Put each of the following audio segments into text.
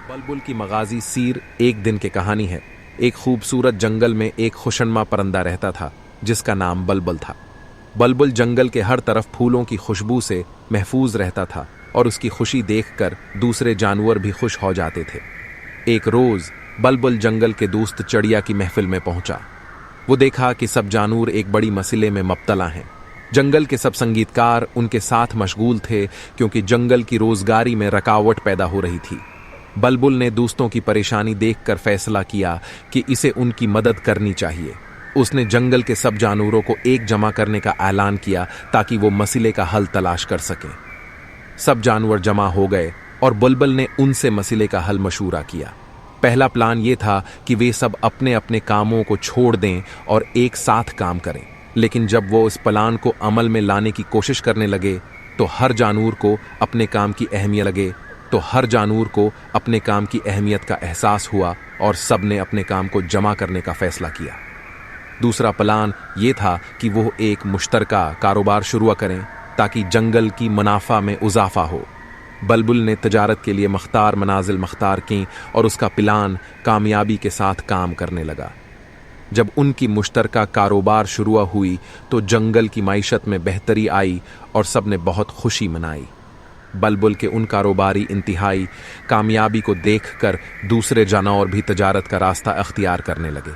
बलबुल की मगाजी सीर एक दिन की कहानी है। एक खूबसूरत जंगल में एक खुशनुमा परिंदा रहता था जिसका नाम बलबुल था। बलबुल जंगल के हर तरफ फूलों की खुशबू से महफूज रहता था और उसकी खुशी देखकर दूसरे जानवर भी खुश हो जाते थे। एक रोज बलबुल जंगल के दोस्त चिड़िया की महफिल में पहुंचा। वो देखा कि सब जानवर एक बड़ी मसले में मुब्तला हैं। जंगल के सब संगीतकार उनके साथ मशगूल थे क्योंकि जंगल की रोजगारी में रुकावट पैदा हो रही थी। बलबुल ने दोस्तों की परेशानी देखकर फैसला किया कि इसे उनकी मदद करनी चाहिए। उसने जंगल के सब जानवरों को एक जमा करने का ऐलान किया ताकि वो मसले का हल तलाश कर सकें। सब जानवर जमा हो गए और बुलबुल ने उनसे मसले का हल मशूरा किया। पहला प्लान ये था कि वे सब अपने अपने कामों को छोड़ दें और एक साथ काम करें। लेकिन जब वो इस प्लान को अमल में लाने की कोशिश करने लगे तो हर जानवर को अपने काम की अहमियत का एहसास हुआ और सब ने अपने काम को जमा करने का फैसला किया। दूसरा प्लान ये था कि वो एक मुश्तरका कारोबार शुरू करें ताकि जंगल की मुनाफा में इजाफा हो। बलबुल ने तजारत के लिए मख्तार मनाजिल मख्तार की और उसका प्लान कामयाबी के साथ काम करने लगा। जब उनकी मुश्तरका कारोबार शुरू हुई तो जंगल की माइशत में बेहतरी आई और सब ने बहुत खुशी मनाई। बलबुल के उन कारोबारी इंतहाई कामयाबी को देखकर दूसरे जानवर भी तजारत का रास्ता अख्तियार करने लगे।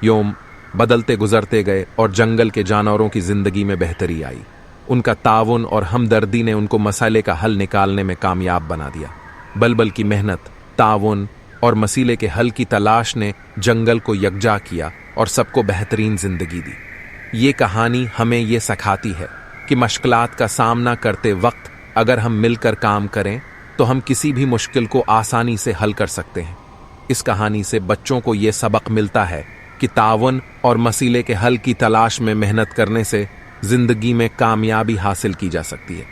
योम बदलते गुजरते गए और जंगल के जानवरों की जिंदगी में बेहतरी आई। उनका ताउन और हमदर्दी ने उनको मसले का हल निकालने में कामयाब बना दिया। बलबुल की मेहनत, ताउन और मसले के हल की तलाश ने जंगल को यकजा किया और सबको बेहतरीन जिंदगी दी। ये कहानी हमें ये सिखाती है कि मुश्किलात का सामना करते वक्त अगर हम मिलकर काम करें तो हम किसी भी मुश्किल को आसानी से हल कर सकते हैं। इस कहानी से बच्चों को ये सबक मिलता है कि ताउन और मसले के हल की तलाश में मेहनत करने से जिंदगी में कामयाबी हासिल की जा सकती है।